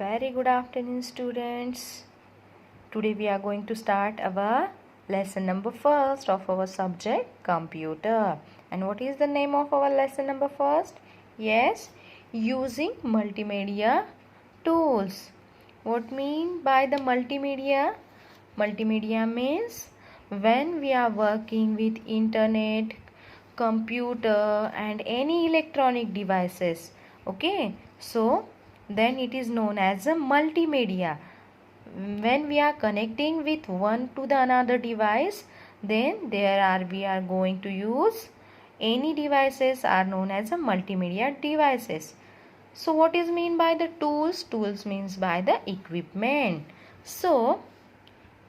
Very good afternoon, students. Today we are going to start our lesson number first of our subject computer. And what is the name of our lesson number first? Yes, using multimedia tools. What mean by the multimedia? Multimedia means when we are working with internet, computer and any electronic devices. Okay, so then it is known as a multimedia. When we are connecting with one to the another device, then we are going to use any devices are known as a multimedia devices. So what is mean by the tools? Tools means by the equipment. So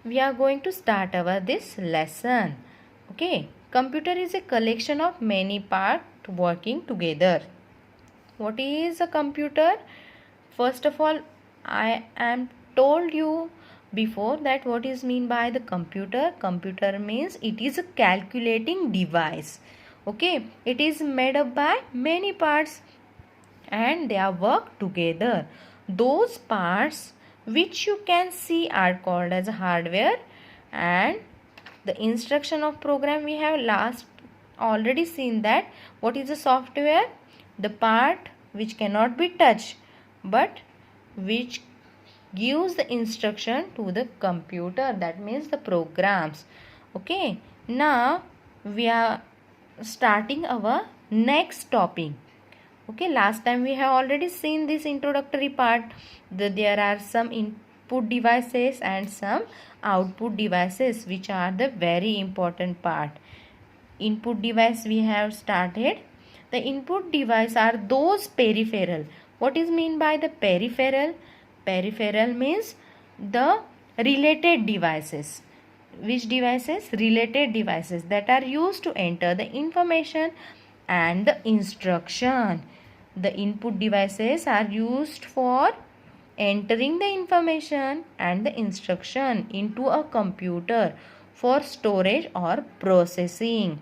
we are going to start our this lesson. Okay, computer is a collection of many parts working together. What is a computer? First of all, I am told you before that what is mean by the computer. Computer means it is a calculating device. Okay, it is made up by many parts and they are work together. Those parts which you can see are called as hardware, and the instruction of program we have last already seen that what is the software, the part which cannot be touched but which gives the instruction to the computer, that means the programs. Okay, now we are starting our next topic. Okay, last time we have already seen this introductory part. There are some input devices and some output devices which are the very important part. Input device we have started. The input device are those peripheral. What is mean by the peripheral? Peripheral means the related devices. Which devices? Related devices that are used to enter the information and the instruction. The input devices are used for entering the information and the instruction into a computer for storage or processing.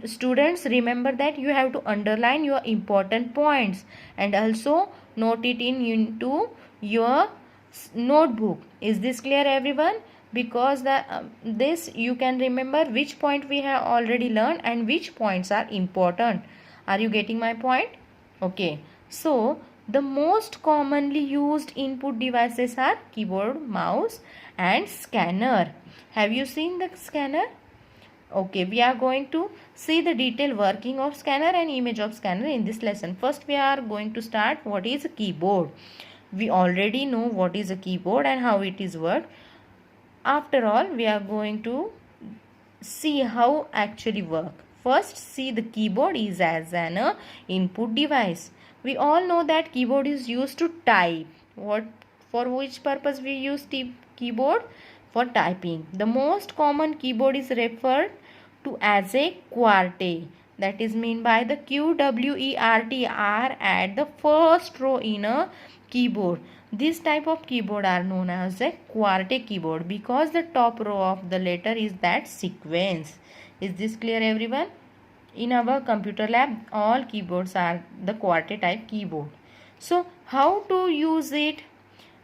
Students, remember that you have to underline your important points and also note it into your notebook. Is this clear, everyone? Because this you can remember which point we have already learned and which points are important. Are you getting my point? Okay, so the most commonly used input devices are keyboard, mouse and scanner. Have you seen the scanner? Okay, we are going to see the detailed working of scanner and image of scanner in this lesson. First, we are going to start what is a keyboard. We already know what is a keyboard and how it is worked. After all, we are going to see how actually work. First, see the keyboard is as an input device. We all know that keyboard is used to type. For which purpose we use keyboard? For typing. The most common keyboard is referred to as a QWERTY. That is mean by the QWERTY are at the first row in a keyboard. This type of keyboard are known as a QWERTY keyboard because the top row of the letter is that sequence. Is this clear, everyone? In our computer lab, all keyboards are the QWERTY type keyboard. So, how to use it?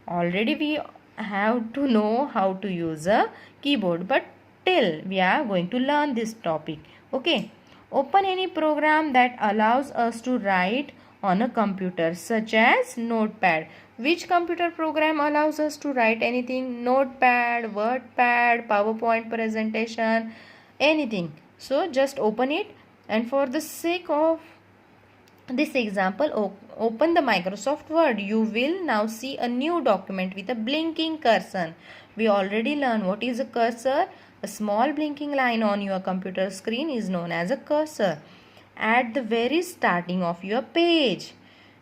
Already we have to know how to use a keyboard, but till we are going to learn this topic. Okay, open any program that allows us to write on a computer, such as Notepad. Which computer program allows us to write anything? Notepad, WordPad, PowerPoint presentation, anything. So just open it, and for the sake of this example, open the Microsoft Word. You will now see a new document with a blinking cursor. We already learned what is a cursor. A small blinking line on your computer screen is known as a cursor. At the very starting of your page,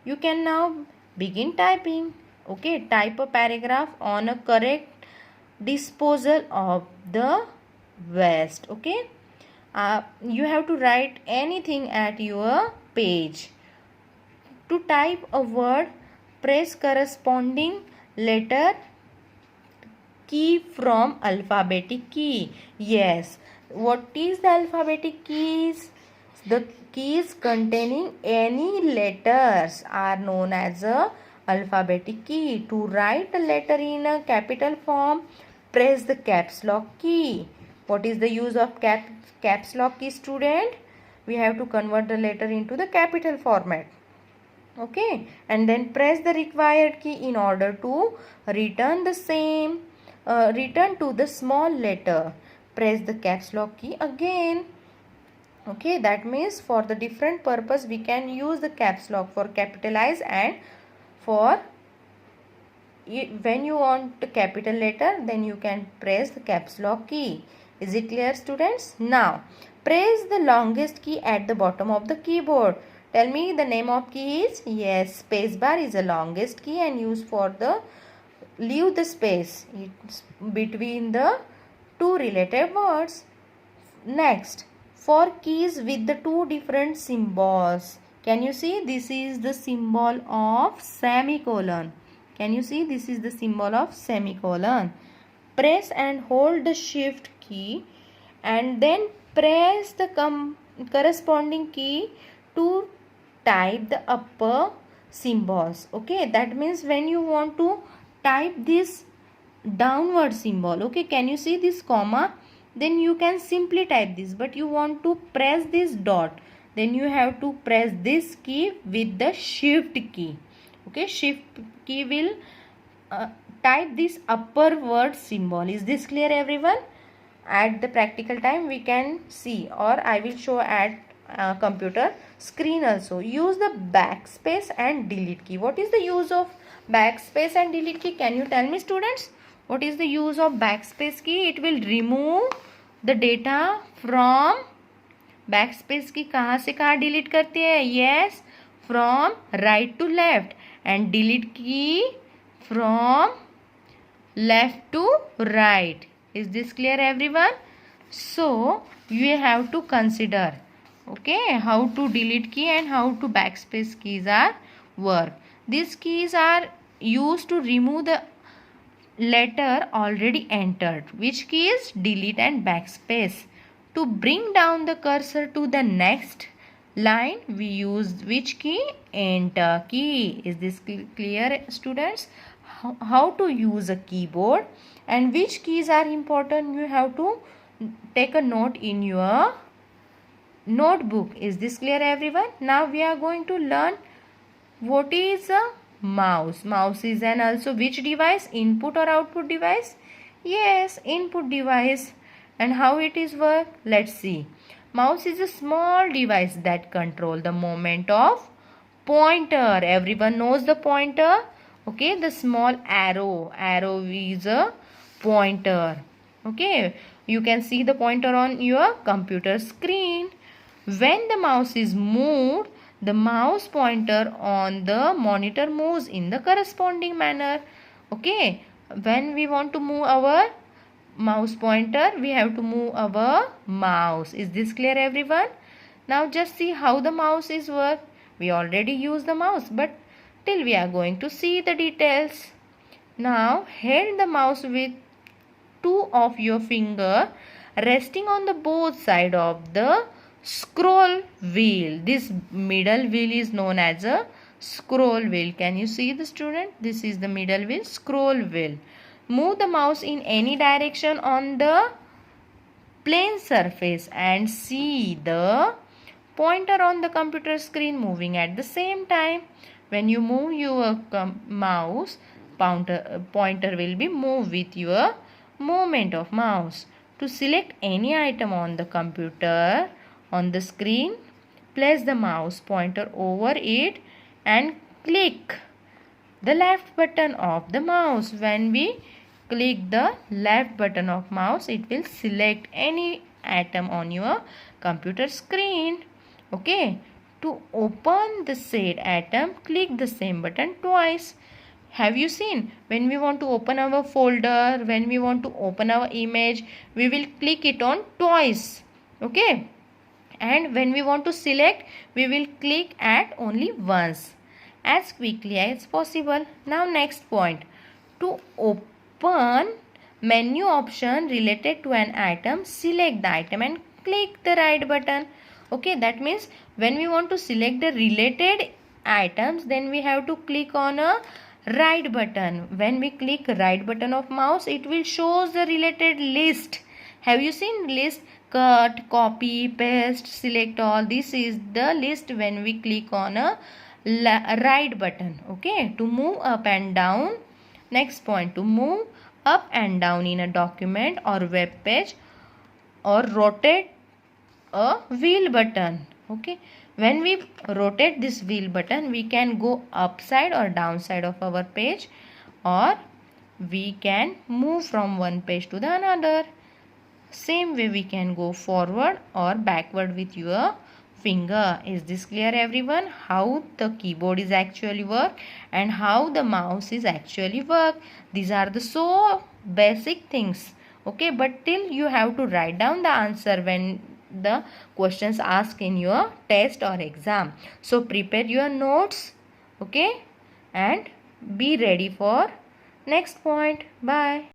you can now begin typing. Okay, type a paragraph on a correct disposal of the waste. Okay, you have to write anything at your page. To type a word, press corresponding letter key from alphabetic key. Yes, what is the alphabetic keys? The keys containing any letters are known as a alphabetic key. To write a letter in a capital form, press the caps lock key. What is the use of caps lock key, student? We have to convert the letter into the capital format. Okay, and then press the required key in order to return the same return to the small letter. Press the caps lock key again. Okay, that means for the different purpose we can use the caps lock, for capitalize and for when you want the capital letter, then you can press the caps lock key. Is it clear, students? Now press the longest key at the bottom of the keyboard. Tell me the name of key is? Yes, space bar is the longest key and used for the leave the space between the two related words. Next, for keys with the two different symbols. Can you see? This is the symbol of semicolon. Can you see? This is the symbol of semicolon. Press and hold the shift key and then press the corresponding key to type the upper symbols. Okay, that means when you want to type this downward symbol, okay, can you see this comma? Then you can simply type this, but you want to press this dot, then you have to press this key with the shift key. Okay, shift key will type this upper word symbol. Is this clear, everyone? At the practical time we can see, or I will show at computer screen also. Use the backspace and delete key. What is the use of backspace and delete key? Can you tell me, students? What is the use of backspace key? It will remove the data from backspace की कहाँ से कहाँ delete करती है? Yes, from right to left, and delete key from left to right. Is this clear, everyone? So you have to consider, okay, how to delete key and how to backspace keys are work. These keys are used to remove the letter already entered. Which key is? Delete and backspace. To bring down the cursor to the next line, we use which key? Enter key. Is this clear, students? How to use a keyboard and which keys are important, you have to take a note in your notebook. Is this clear, everyone? Now we are going to learn what is a mouse. Mouse is an also which device? Input or output device? Yes, input device. And how it is work? Let's see. Mouse is a small device that control the movement of pointer. Everyone knows the pointer. Okay, the small arrow is a pointer. Okay, you can see the pointer on your computer screen. When the mouse is moved, the mouse pointer on the monitor moves in the corresponding manner. Okay, when we want to move our mouse pointer, we have to move our mouse. Is this clear, everyone? Now just see how the mouse is work. We already use the mouse, but till we are going to see the details. Now hold the mouse with two of your finger resting on the both side of the scroll wheel. This middle wheel is known as a scroll wheel. Can you see the student? This is the middle wheel, scroll wheel. Move the mouse in any direction on the plane surface and see the pointer on the computer screen moving at the same time. When you move your mouse, pointer will be moved with your movement of mouse. To select any item on the computer on the screen, place the mouse pointer over it and click the left button of the mouse. When we click the left button of mouse, it will select any item on your computer screen. Okay, to open the said item, click the same button twice. Have you seen? When we want to open our folder, when we want to open our image, we will click it on twice. Okay, and when we want to select, we will click at only once, as quickly as possible. Now next point, to open menu option related to an item, select the item and click the right button. Okay, that means when we want to select the related items, then we have to click on a right button. When we click right button of mouse, it will shows the related list. Have you seen list? Cut, copy, paste, select all. This is the list when we click on a right button. Okay, to move up and down. Next point, to move up and down in a document or web page, or rotate a wheel button. Okay, when we rotate this wheel button, we can go upside or downside of our page, or we can move from one page to the another. Same way we can go forward or backward with your finger. Is this clear everyone? How the keyboard is actually work and how the mouse is actually work. These are the so basic things. Okay, but till you have to write down the answer when the questions asked in your test or exam. So prepare your notes. Okay, and be ready for next point. Bye.